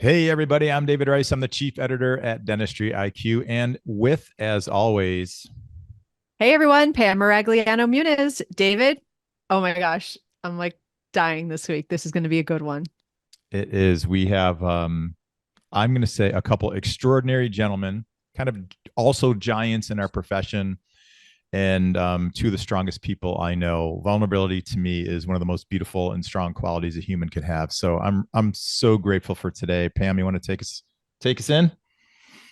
Hey, everybody. I'm David Rice. I'm the chief editor at Dentistry IQ. And with, as always, Hey everyone, Pam Maragliano-Muniz. David, oh my gosh, I'm like dying this week. This is going to be a good one. we have, I'm going to say, a couple extraordinary gentlemen, kind of also giants in our profession, and two of the strongest people I know. Vulnerability to me is one of the most beautiful and strong qualities a human could have. So I'm so grateful for today. Pam, you want to take us in?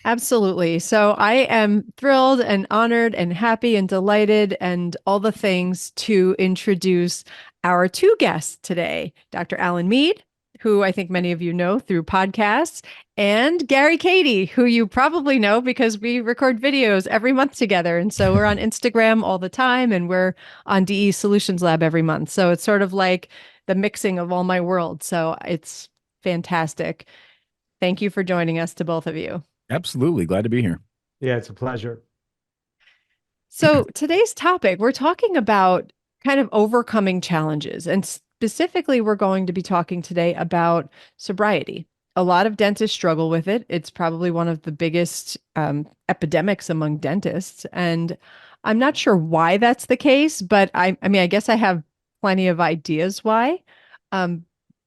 Absolutely. So I am thrilled and honored and happy and delighted and all the things to introduce our two guests today, Dr. Alan Mead, who I think many of you know through podcasts, and Gary Kadi, who you probably know because we record videos every month together. And so we're on Instagram all the time and we're on DE Solutions Lab every month. So it's sort of like the mixing of all my worlds. So it's fantastic. Thank you for joining us to both of you. Absolutely. Glad to be here. Yeah, it's a pleasure. So, today's topic, we're talking about kind of overcoming challenges. And specifically, we're going to be talking today about sobriety. A lot of dentists struggle with it. It's probably one of the biggest epidemics among dentists. And I'm not sure why that's the case, but I mean, I guess I have plenty of ideas why. Um,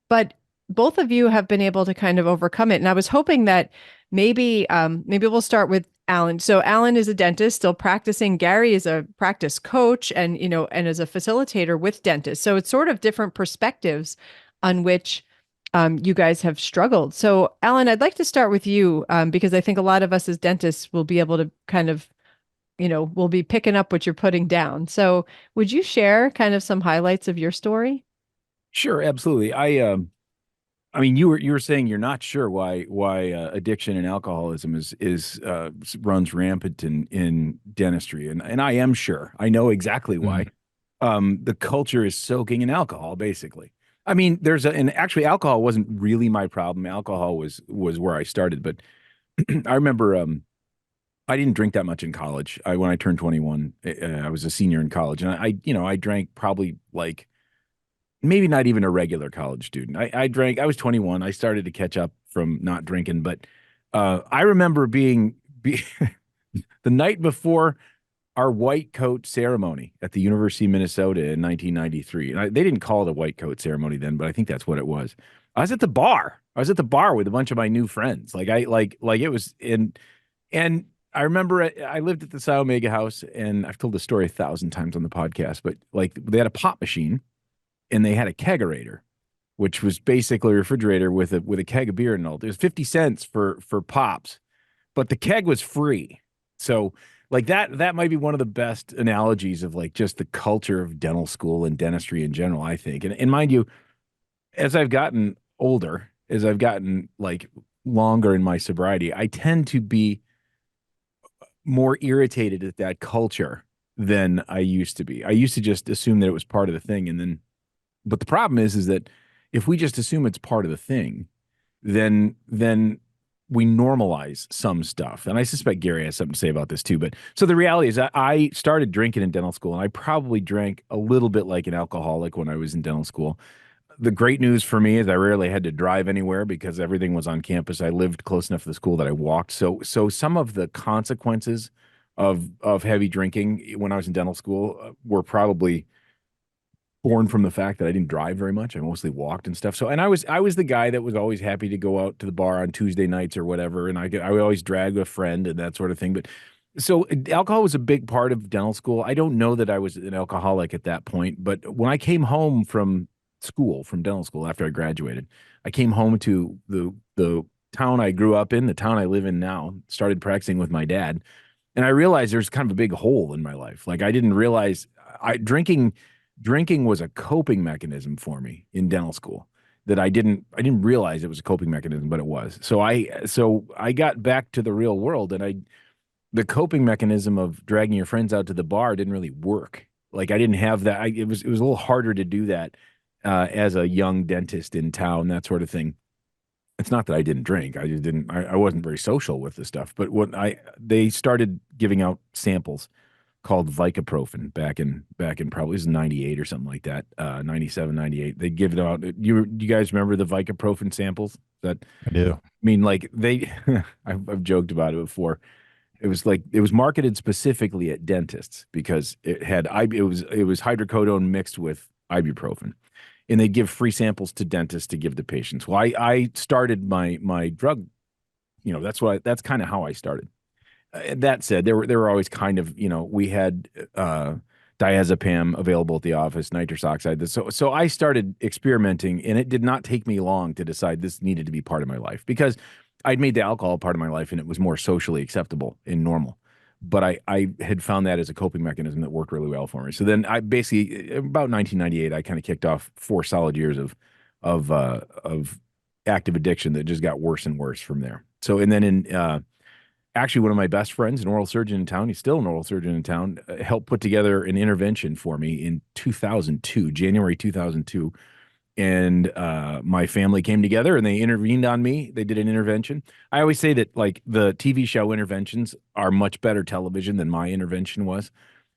but both of you have been able to kind of overcome it. And I was hoping that maybe we'll start with Alan. So Alan is a dentist still practicing. Gary is a practice coach and and is a facilitator with dentists. So it's sort of different perspectives on which you guys have struggled. So Alan, I'd like to start with you because I think a lot of us as dentists will be able to kind of we'll be picking up what you're putting down. So would you share kind of some highlights of your story? Sure, absolutely. I mean, you were saying you're not sure why addiction and alcoholism is runs rampant in dentistry, and I am sure. I know exactly why. Mhm. The culture is soaking in alcohol, basically. I mean, and actually alcohol wasn't really my problem. Alcohol was where I started, but I remember I didn't drink that much in college. When I turned 21, I was a senior in college, and I drank probably like maybe not even a regular college student. I drank. I was 21. I started to catch up from not drinking, but I remember be the night before our white coat ceremony at the University of Minnesota in 1993. And they didn't call it a white coat ceremony then, but I think that's what it was. I was at the bar. I was at the bar with a bunch of my new friends. Like it was in and I remember I lived at the Psi Omega house, and I've told the story 1,000 times on the podcast, but like they had a pop machine and they had a kegerator, which was basically a refrigerator with a keg of beer in it. It was 50 cents for pops, but the keg was free. So like that might be one of the best analogies of like just the culture of dental school and dentistry in general, I think. And mind you, as I've gotten older, as I've gotten like longer in my sobriety, I tend to be more irritated at that culture than I used to be. I used to just assume that it was part of the thing, and then but the problem is that if we just assume it's part of the thing, then we normalize some stuff. And I suspect Gary has something to say about this too. But so the reality is that I started drinking in dental school, and I probably drank a little bit like an alcoholic when I was in dental school. The great news for me is I rarely had to drive anywhere because everything was on campus. I lived close enough to the school that I walked. So some of the consequences of heavy drinking when I was in dental school were probably born from the fact that I didn't drive very much. I mostly walked and stuff. So, and I was the guy that was always happy to go out to the bar on Tuesday nights or whatever. And I would always drag a friend and that sort of thing. But so alcohol was a big part of dental school. I don't know that I was an alcoholic at that point, but when I came home from school, from dental school after I graduated, I came home to the town I grew up in, the town I live in now, started practicing with my dad. And I realized there's kind of a big hole in my life. Like I didn't realize drinking was a coping mechanism for me in dental school that I didn't realize it was a coping mechanism, but it was. So I got back to the real world, and the coping mechanism of dragging your friends out to the bar didn't really work. Like I didn't have that. It was a little harder to do that as a young dentist in town, that sort of thing. It's not that I didn't drink. I just didn't. I wasn't very social with the stuff. But when they started giving out samples called Vicaprofen back in probably it was 98 or something like that, 97, 98. They give it out. You guys remember the Vicaprofen samples? That I do. I mean, like they, I've joked about it before. It was like it was marketed specifically at dentists because it was hydrocodone mixed with ibuprofen, and they'd give free samples to dentists to give to patients. Well, I started my drug, that's kind of how I started. That said, there were always kind of, we had diazepam available at the office, nitrous oxide. So I started experimenting, and it did not take me long to decide this needed to be part of my life because I'd made the alcohol part of my life and it was more socially acceptable and normal. But I had found that as a coping mechanism that worked really well for me. So then I basically, about 1998, I kind of kicked off 4 solid years of active addiction that just got worse and worse from there. So, and then actually, one of my best friends, an oral surgeon in town, he's still an oral surgeon in town, helped put together an intervention for me in 2002, January 2002. And my family came together and they intervened on me. They did an intervention. I always say that like the TV show interventions are much better television than my intervention was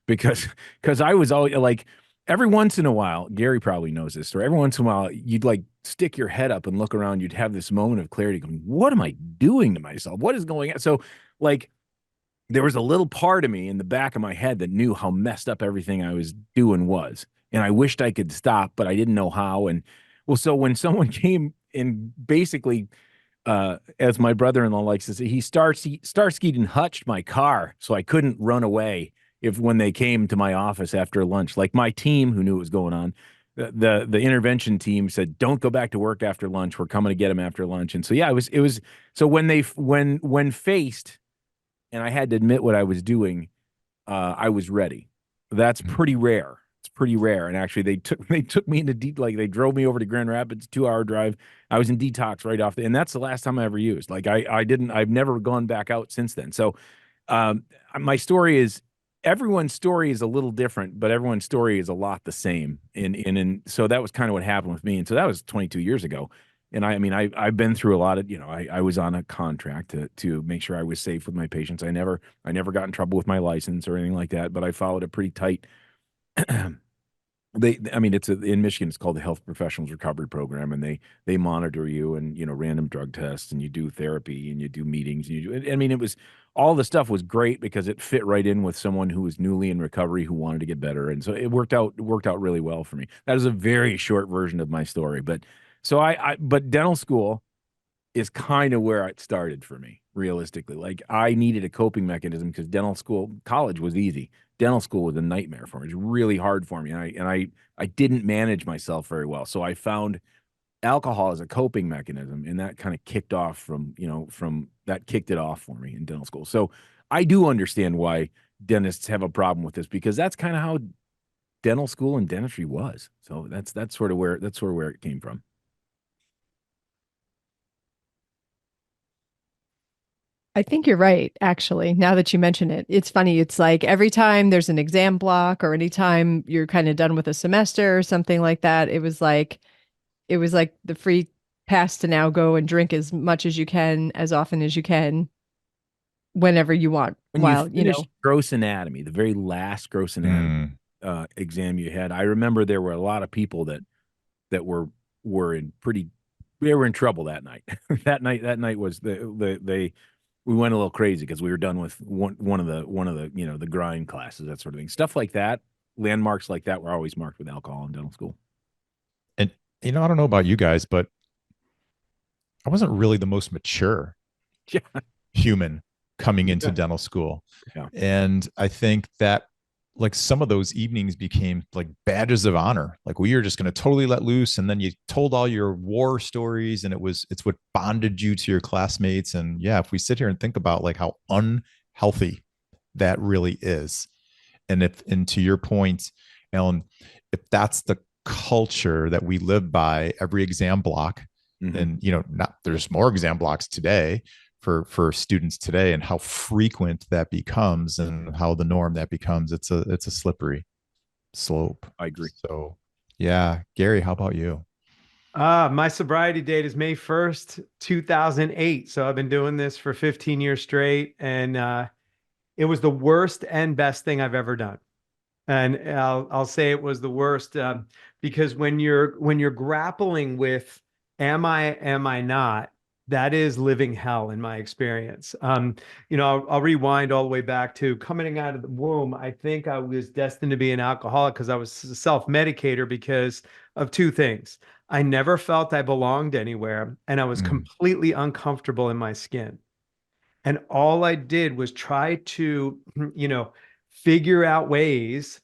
because I was always like, every once in a while, Gary probably knows this story. Every once in a while, you'd like stick your head up and look around. You'd have this moment of clarity going, what am I doing to myself? What is going on? So like there was a little part of me in the back of my head that knew how messed up everything I was doing was. And I wished I could stop, but I didn't know how. And well, so when someone came and basically, as my brother-in-law likes to say, he Starsky'd and hutched my car so I couldn't run away when they came to my office after lunch. Like my team who knew what was going on, the intervention team said, don't go back to work after lunch. We're coming to get him after lunch. And so, yeah, it was, so when faced and I had to admit what I was doing, I was ready. That's pretty rare. It's pretty rare. And actually they took me into they drove me over to Grand Rapids, 2-hour drive. I was in detox right off and that's the last time I ever used. Like I've never gone back out since then. So, my story is, everyone's story is a little different, but everyone's story is a lot the same. And so that was kind of what happened with me. And so that was 22 years ago. And I've been through a lot of, I was on a contract to make sure I was safe with my patients. I never got in trouble with my license or anything like that, but I followed a pretty tight, in Michigan, it's called the Health Professionals Recovery Program, and they monitor you and, random drug tests, and you do therapy and you do meetings. And it was, all the stuff was great because it fit right in with someone who was newly in recovery who wanted to get better. And so it worked out really well for me. That is a very short version of my story. But so but dental school is kind of where it started for me, realistically. Like I needed a coping mechanism because college was easy. Dental school was a nightmare for me. It was really hard for me. And I didn't manage myself very well. So I found alcohol as a coping mechanism, and that kind of kicked off that kicked it off for me in dental school. So I do understand why dentists have a problem with this, because that's kind of how dental school and dentistry was. So that's sort of where it came from. I think you're right, actually. Now that you mention it, it's funny. It's like every time there's an exam block or anytime you're kind of done with a semester or something like that, it was like the free pass to now go and drink as much as you can, as often as you can, whenever you want. When you finished gross anatomy, the very last gross anatomy exam you had, I remember there were a lot of people that were in trouble that night. that night was we went a little crazy because we were done with one of the the grind classes, that sort of thing. Stuff like that, landmarks like that were always marked with alcohol in dental school. And I don't know about you guys, but I wasn't really the most mature human coming into dental school. Yeah. And I think that like some of those evenings became like badges of honor. Like we are just going to totally let loose. And then you told all your war stories, and it's what bonded you to your classmates. And yeah, if we sit here and think about like how unhealthy that really is. And to your point, Alan, if that's the culture that we live by every exam block, and there's more exam blocks today for students today, and how frequent that becomes and how the norm that becomes, it's a slippery slope. I agree. So yeah, Gary, how about you? My sobriety date is May 1st, 2008. So I've been doing this for 15 years straight. And It was the worst and best thing I've ever done. And I'll say it was the worst because when you're grappling with am I not, that is living hell in my experience. I'll rewind all the way back to coming out of the womb. I think I was destined to be an alcoholic because I was a self-medicator because of two things. I never felt I belonged anywhere, and I was Mm. completely uncomfortable in my skin. And all I did was try to, figure out ways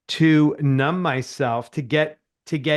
to numb myself to get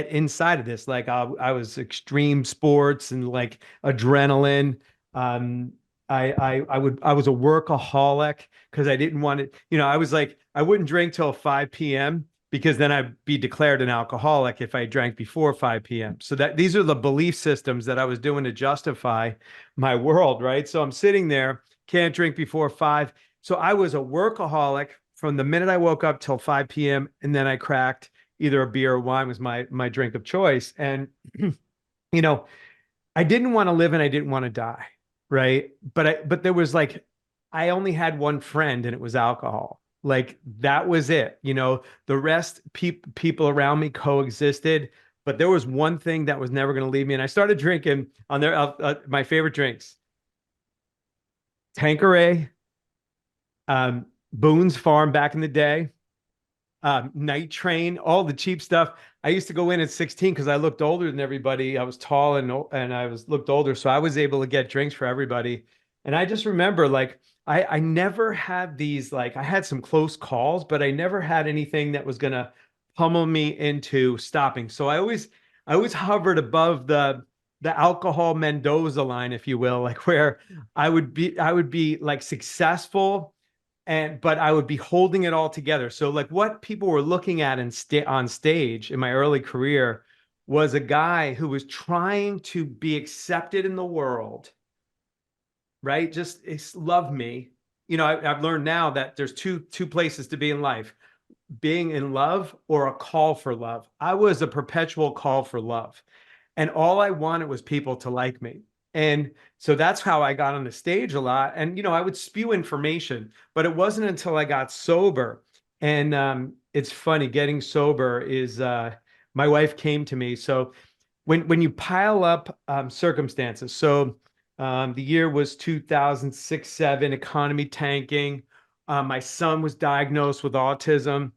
inside of this. Like I was extreme sports and like adrenaline. Um, I was a workaholic because I didn't want it. I was like I wouldn't drink till 5 p.m. because then I'd be declared an alcoholic if I drank before 5 p.m. So that these are the belief systems that I was doing to justify my world, right? So I'm sitting there, can't drink before 5. So I was a workaholic from the minute I woke up till 5 p.m. and then I cracked either a beer or wine was my drink of choice. And you know, I didn't want to live and I didn't want to die, right? But there was like I only had one friend and it was alcohol. Like that was it. The rest people around me coexisted, but there was one thing that was never going to leave me, and I started drinking on my favorite drinks: Tanqueray, Boone's Farm back in the day, Night Train, all the cheap stuff. I used to go in at 16 because I looked older than everybody. I was tall and I was looked older, so I was able to get drinks for everybody. And I just remember like I never had these like I had some close calls, but I never had anything that was gonna pummel me into stopping. So I always hovered above the alcohol Mendoza line, if you will, like where I would be like successful but I would be holding it all together. So like what people were looking at on stage in my early career was a guy who was trying to be accepted in the world, right? Just love me. I've learned now that there's two places to be in life: being in love or a call for love. I was a perpetual call for love. And all I wanted was people to like me. And so that's how I got on the stage a lot. And, I would spew information, but it wasn't until I got sober. And it's funny, getting sober is my wife came to me. So when you pile up circumstances, so the year was 2006, 7, economy tanking. My son was diagnosed with autism,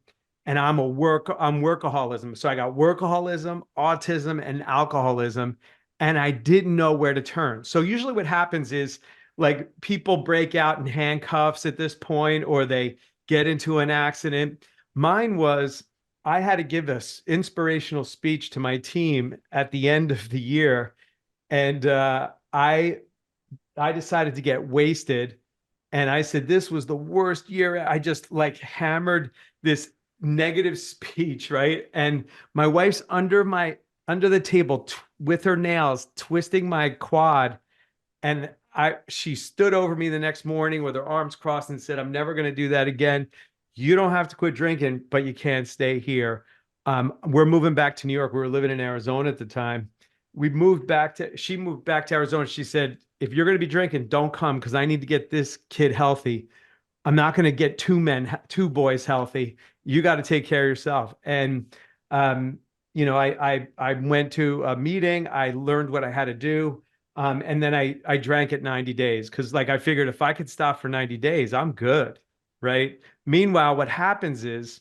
and I'm workaholism. So I got workaholism, autism, and alcoholism, and I didn't know where to turn. So usually what happens is like people break out in handcuffs at this point, or they get into an accident. Mine was I had to give this inspirational speech to my team at the end of the year, and I decided to get wasted. And I said, this was the worst year. I just like hammered this negative speech, right? And my wife's under the table with her nails, twisting my quad. And she stood over me the next morning with her arms crossed and said, I'm never going to do that again. You don't have to quit drinking, but you can't stay here. We're moving back to New York. We were living in Arizona at the time. She moved back to Arizona. She said, if you're going to be drinking, don't come because I need to get this kid healthy. I'm not going to get two boys healthy. You got to take care of yourself. And, I went to a meeting. I learned what I had to do. And then I drank it 90 days because like I figured if I could stop for 90 days, I'm good. Right. Meanwhile, what happens is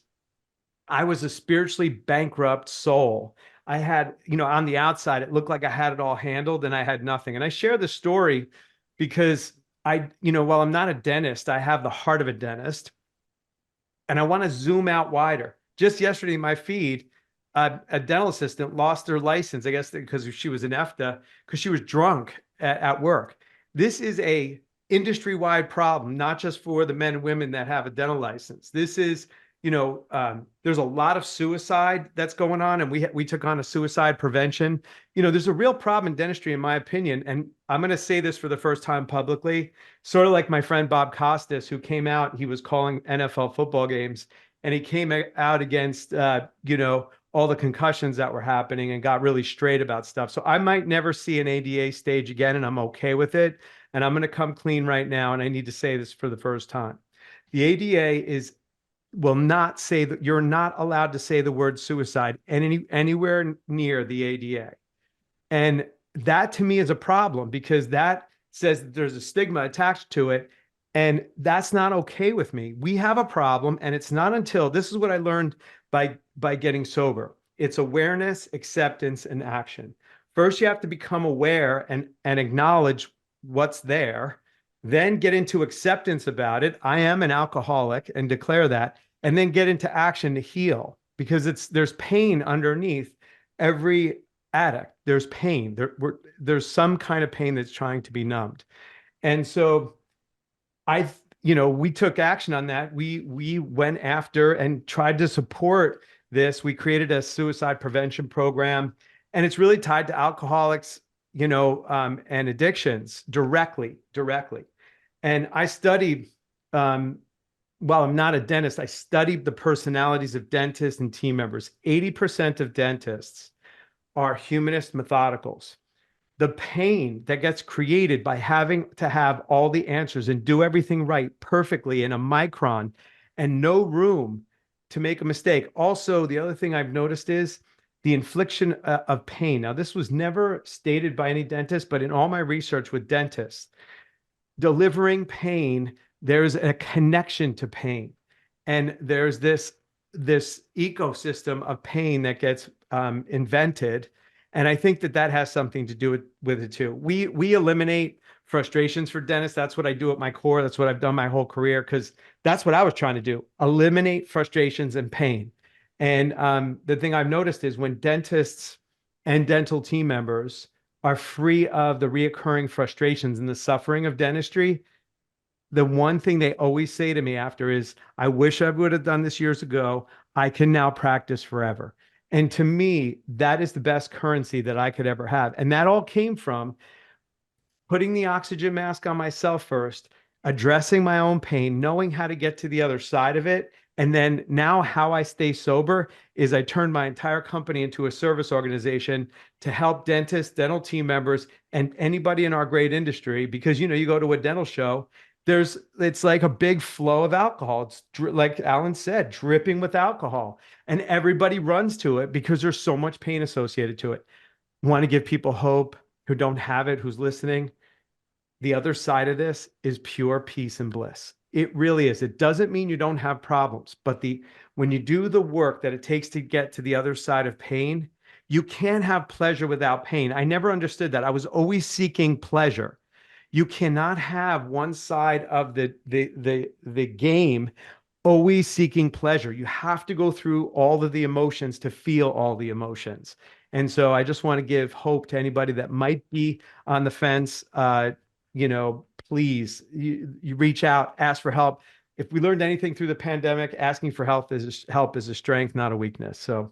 I was a spiritually bankrupt soul. I had, on the outside, it looked like I had it all handled and I had nothing. And I share this story because while I'm not a dentist, I have the heart of a dentist, and I want to zoom out wider. Just yesterday in my feed, a dental assistant lost her license, I guess because she was an EFTA, because she was drunk at work. This is a industry-wide problem, not just for the men and women that have a dental license. This is, there's a lot of suicide that's going on, and we took on a suicide prevention. There's a real problem in dentistry, in my opinion, and I'm going to say this for the first time publicly, sort of like my friend Bob Costas, who came out, he was calling NFL football games, and he came out against, all the concussions that were happening and got really straight about stuff. So I might never see an ADA stage again, and I'm okay with it. And I'm going to come clean right now, and I need to say this for the first time. The ADA will not say that you're not allowed to say the word suicide anywhere near the ADA. And that to me is a problem because that says that there's a stigma attached to it. And that's not okay with me. We have a problem. And it's not until this is what I learned by getting sober. It's awareness, acceptance, and action. First, you have to become aware and acknowledge what's there, then get into acceptance about it. I am an alcoholic and declare that, and then get into action to heal because there's pain underneath every addict. There's pain. There's some kind of pain that's trying to be numbed. And so we took action on that. We went after and tried to support this. We created a suicide prevention program, and it's really tied to alcoholics, and addictions directly. And I studied, while I'm not a dentist, I studied the personalities of dentists and team members. 80% of dentists are humanist methodicals. The pain that gets created by having to have all the answers and do everything right perfectly in a micron and no room to make a mistake. Also, the other thing I've noticed is the infliction of pain. Now, this was never stated by any dentist, but in all my research with dentists, delivering pain, there's a connection to pain. And there's this ecosystem of pain that gets invented. And I think that has something to do with it too. We eliminate frustrations for dentists. That's what I do at my core. That's what I've done my whole career because that's what I was trying to do. Eliminate frustrations and pain. And the thing I've noticed is when dentists and dental team members are free of the reoccurring frustrations and the suffering of dentistry, the one thing they always say to me after is, I wish I would have done this years ago. I can now practice forever. And to me, that is the best currency that I could ever have. And that all came from putting the oxygen mask on myself first, addressing my own pain, knowing how to get to the other side of it. And then now how I stay sober is I turned my entire company into a service organization to help dentists, dental team members, and anybody in our great industry. Because, you go to a dental show, it's like a big flow of alcohol. It's like Alan said, dripping with alcohol, and everybody runs to it because there's so much pain associated to it. Want to give people hope who don't have it, who's listening. The other side of this is pure peace and bliss. It really is. It doesn't mean you don't have problems, but when you do the work that it takes to get to the other side of pain, you can't have pleasure without pain. I never understood that. I was always seeking pleasure. You cannot have one side of the game always seeking pleasure. You have to go through all of the emotions to feel all the emotions. And so I just want to give hope to anybody that might be on the fence. Please, you reach out, ask for help. If we learned anything through the pandemic, asking for help is a strength, not a weakness. So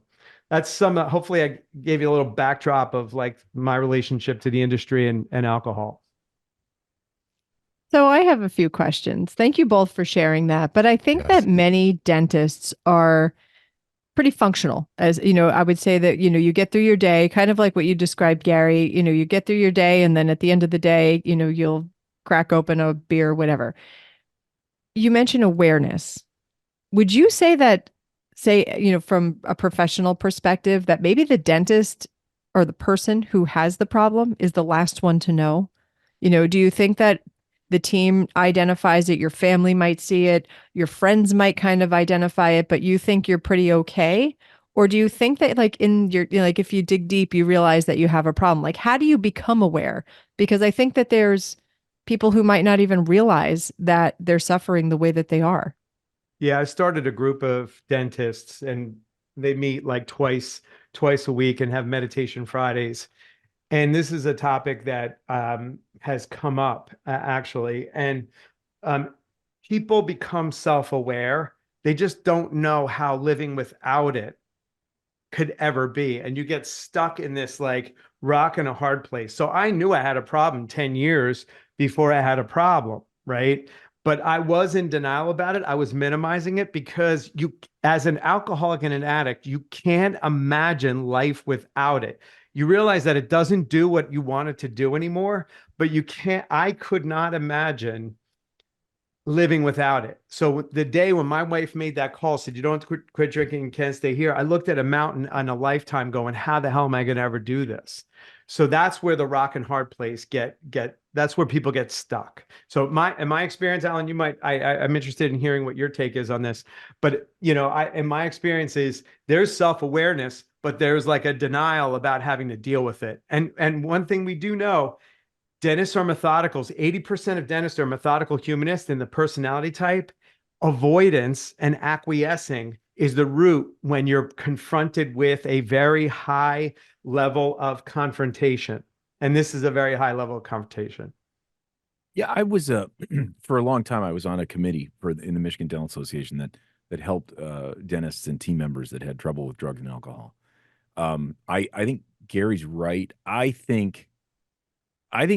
that's hopefully I gave you a little backdrop of like my relationship to the industry and alcohol. So I have a few questions. Thank you both for sharing that. But I think that many dentists are pretty functional. As I would say that, you get through your day, kind of like what you described, Gary, you get through your day and then at the end of the day, you'll crack open a beer, whatever. You mentioned awareness. Would you say that, from a professional perspective, that maybe the dentist or the person who has the problem is the last one to know? Do you think that the team identifies it, your family might see it, your friends might kind of identify it, but you think you're pretty okay? Or do you think that if you dig deep, you realize that you have a problem? Like, how do you become aware? Because I think that there's people who might not even realize that they're suffering the way that they are. Yeah, I started a group of dentists and they meet like twice a week and have meditation Fridays. And this is a topic that has come up actually. And people become self-aware. They just don't know how living without it could ever be. And you get stuck in this like rock and a hard place. So I knew I had a problem 10 years before I had a problem, right? But I was in denial about it. I was minimizing it because as an alcoholic and an addict, you can't imagine life without it. You realize that it doesn't do what you want it to do anymore, but I could not imagine living without it. So the day when my wife made that call, said, you don't quit drinking and can't stay here, I looked at a mountain on a lifetime going, how the hell am I going to ever do this? So that's where the rock and hard place that's where people get stuck. So in my experience, Alan, I'm interested in hearing what your take is on this, but in my experience is there's self-awareness, but there's like a denial about having to deal with it. And one thing we do know, dentists are methodicals. 80% of dentists are methodical humanists, and the personality type, avoidance and acquiescing is the root when you're confronted with a very high level of confrontation. And this is a very high level of confrontation. Yeah, I was for a long time I was on a committee in the Michigan Dental Association that helped dentists and team members that had trouble with drugs and alcohol. I think Gary's right. I think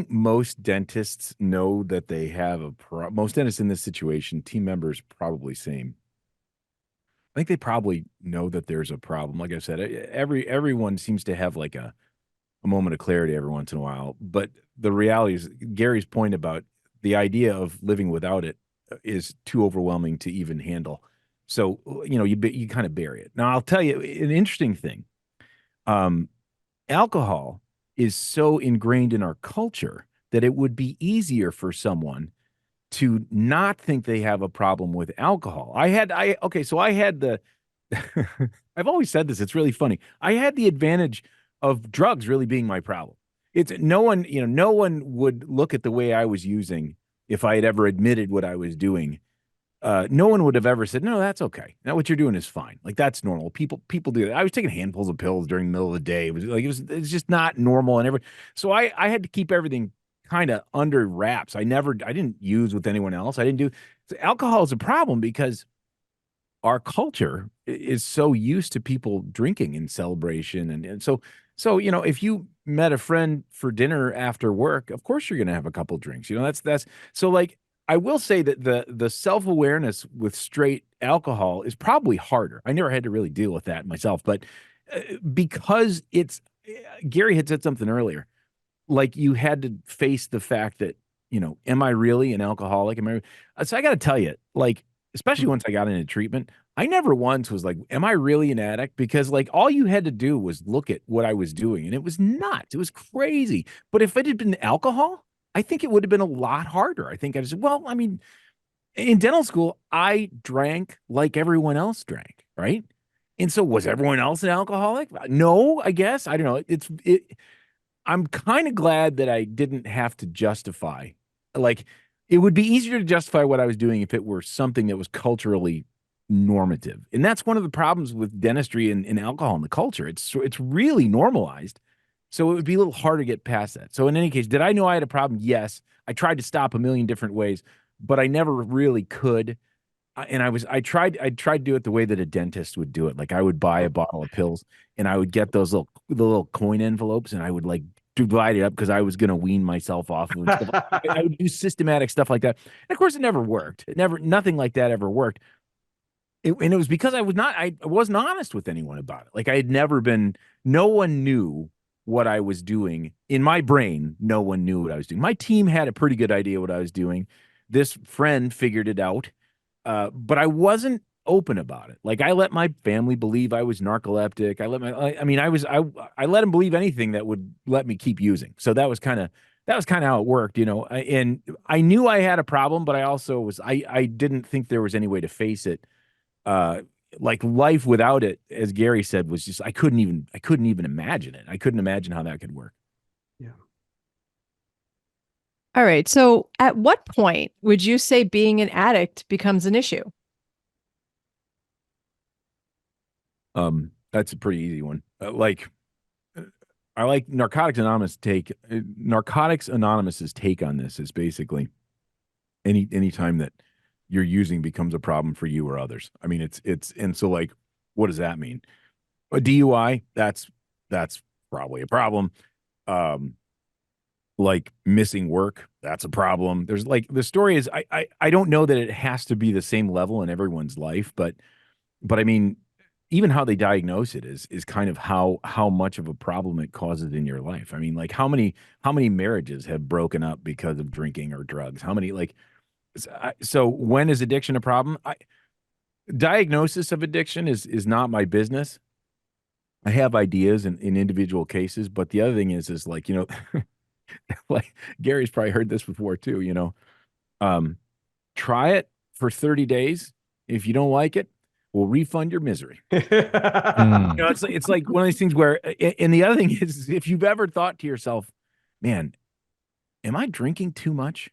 most dentists know that they have most dentists in this situation, team members probably same. I think they probably know that there's a problem. Like I said, everyone seems to have like a moment of clarity every once in a while. But the reality is Gary's point about the idea of living without it is too overwhelming to even handle. So, you kind of bury it. Now, I'll tell you an interesting thing. Alcohol is so ingrained in our culture that it would be easier for someone to not think they have a problem with alcohol. So I had the, I've always said this, it's really funny. I had the advantage of drugs really being my problem. It's no one would look at the way I was using if I had ever admitted what I was doing. No one would have ever said, no, that's okay. Now what you're doing is fine. Like that's normal. People do that. I was taking handfuls of pills during the middle of the day. It's just not normal. So I had to keep everything kind of under wraps. I didn't use with anyone else. So alcohol is a problem because our culture is so used to people drinking in celebration. And so, if you met a friend for dinner after work, of course you're going to have a couple drinks, that's so like, I will say that the self-awareness with straight alcohol is probably harder. I never had to really deal with that myself, but because Gary had said something earlier, like you had to face the fact that, am I really an alcoholic? So I got to tell you, like, especially once I got into treatment, I never once was like, am I really an addict? Because like all you had to do was look at what I was doing and it was nuts. It was crazy. But if it had been alcohol, I think it would have been a lot harder. I think in dental school, I drank like everyone else drank, right? And so was everyone else an alcoholic? No, I guess. I don't know. I'm kind of glad that I didn't have to justify. Like, it would be easier to justify what I was doing if it were something that was culturally normative. And that's one of the problems with dentistry and alcohol in the culture. It's really normalized. So it would be a little harder to get past that. So in any case, did I know I had a problem? Yes. I tried to stop a million different ways, but I never really could. I tried to do it the way that a dentist would do it. Like I would buy a bottle of pills and I would get the little coin envelopes and I would like divide it up because I was going to wean myself off of it. I would do systematic stuff like that. And of course it never worked. Nothing like that ever worked. And it was because I wasn't honest with anyone about it. Like no one knew what I was doing. In my brain, no one knew what I was doing. My team had a pretty good idea what I was doing. This friend figured it out, but I wasn't open about it. Like I let my family believe I was narcoleptic. I let them believe anything that would let me keep using. So that was kind of how it worked, and I knew I had a problem, but I didn't think there was any way to face it. Like life without it, as Gary said, was just I couldn't even imagine it. I couldn't imagine how that could work. Yeah. All right. So at what point would you say being an addict becomes an issue? That's a pretty easy one. I like Narcotics Anonymous's take on this is basically any time that your using becomes a problem for you or others. I mean, and so like, what does that mean? A DUI, that's probably a problem. Like missing work, that's a problem. There's like, the story is, I don't know that it has to be the same level in everyone's life, but I mean, even how they diagnose it is kind of how much of a problem it causes in your life. I mean, like how many marriages have broken up because of drinking or drugs? How many, like, So when is addiction a problem? Diagnosis of addiction is not my business. I have ideas in individual cases, but the other thing is like, like Gary's probably heard this before too, try it for 30 days. If you don't like it, we'll refund your misery. It's like one of these things where, and the other thing is, if you've ever thought to yourself, man, am I drinking too much?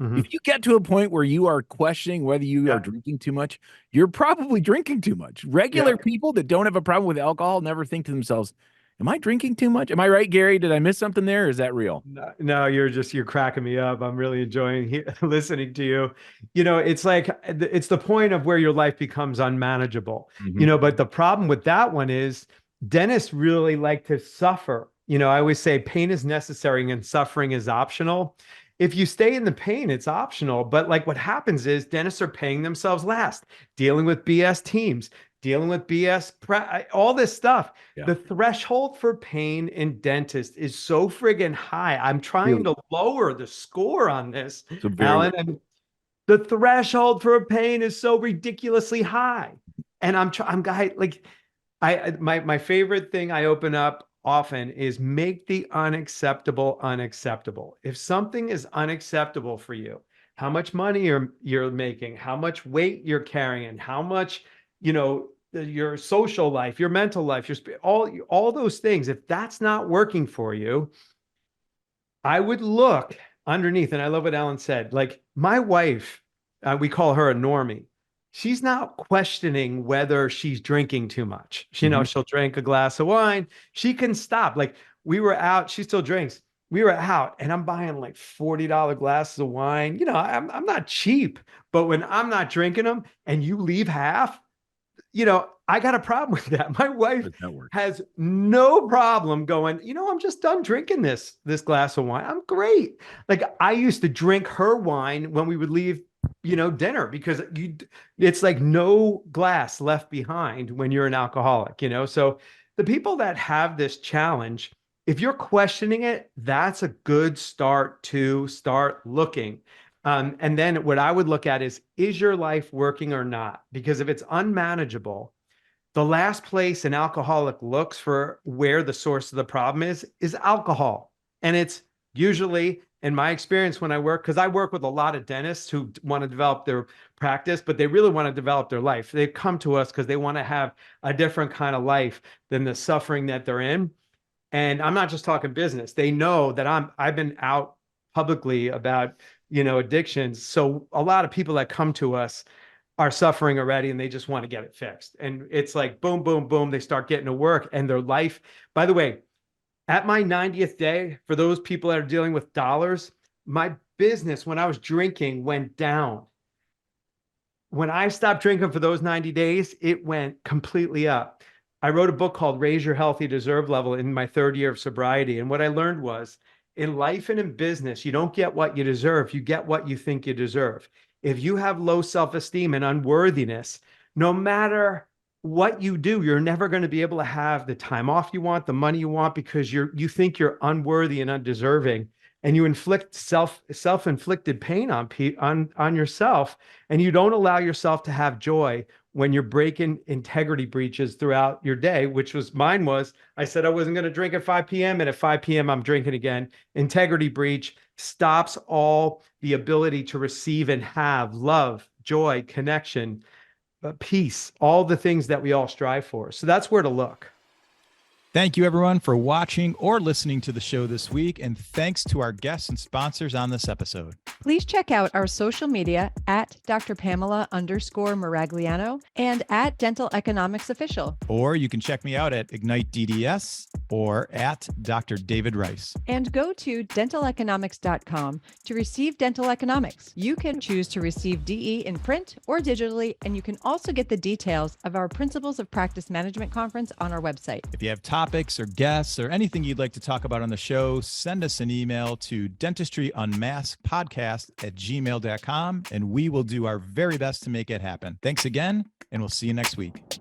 If you get to a point where you are questioning whether you are drinking too much, you're probably drinking too much. Regular people that don't have a problem with alcohol never think to themselves, am I drinking too much? Am I right, Gary? Did I miss something there? Or is that real? No, you're cracking me up. I'm really enjoying listening to you. It's like, it's the point of where your life becomes unmanageable, but the problem with that one is dentists really like to suffer. I always say pain is necessary and suffering is optional. If you stay in the pain, it's optional. But like what happens is dentists are paying themselves last, dealing with BS teams, dealing with BS, all this stuff. Yeah. The threshold for pain in dentist is so friggin' high. I'm trying to lower the score on this, Alan. And the threshold for pain is so ridiculously high. And my favorite thing I open up often is make the unacceptable unacceptable. If something is unacceptable for you, how much money you're making, how much weight you're carrying, how much, your social life, your mental life, all those things, if that's not working for you, I would look underneath. And I love what Alan said. Like my wife, we call her a normie. She's not questioning whether she's drinking too much. She'll drink a glass of wine. She can stop. Like we were out, she still drinks. We were out and I'm buying like $40 glasses of wine. I'm not cheap, but when I'm not drinking them and you leave half, I got a problem with that. My wife has no problem going, I'm just done drinking this glass of wine. I'm great. Like I used to drink her wine when we would leave dinner, because it's like no glass left behind when you're an alcoholic, so the people that have this challenge, if you're questioning it, that's a good start to start looking. And then what I would look at is your life working or not? Because if it's unmanageable, the last place an alcoholic looks for where the source of the problem is alcohol. And it's usually, in my experience, when I work, because I work with a lot of dentists who want to develop their practice, but they really want to develop their life. They come to us because they want to have a different kind of life than the suffering that they're in. And I'm not just talking business. They know that I've been out publicly about, addictions. So a lot of people that come to us are suffering already and they just want to get it fixed. And it's like, boom, boom, boom. They start getting to work and their life, by the way, at my 90th day, for those people that are dealing with dollars, my business, when I was drinking, went down. When I stopped drinking for those 90 days, it went completely up. I wrote a book called Raise Your Healthy Deserve Level in my 3rd year of sobriety. And what I learned was, in life and in business, you don't get what you deserve. You get what you think you deserve. If you have low self-esteem and unworthiness, no matter what you do, you're never going to be able to have the time off you want, the money you want, because you think you're unworthy and undeserving, and you inflict self-inflicted pain on yourself, and you don't allow yourself to have joy when you're breaking integrity breaches throughout your day, which was mine. I said I wasn't going to drink at 5 p.m. and at 5 p.m. I'm drinking again. Integrity breach stops all the ability to receive and have love, joy, connection, peace, all the things that we all strive for. So that's where to look. Thank you, everyone, for watching or listening to the show this week. And thanks to our guests and sponsors on this episode. Please check out our social media at Dr. Pamela_Maragliano and at Dental Economics Official. Or you can check me out at Ignite DDS or at Dr. David Rice. And go to dentaleconomics.com to receive dental economics. You can choose to receive DE in print or digitally, and you can also get the details of our Principles of Practice Management Conference on our website. If you have topics or guests or anything you'd like to talk about on the show, send us an email to dentistryunmaskpodcast@gmail.com, and we will do our very best to make it happen. Thanks again, and we'll see you next week.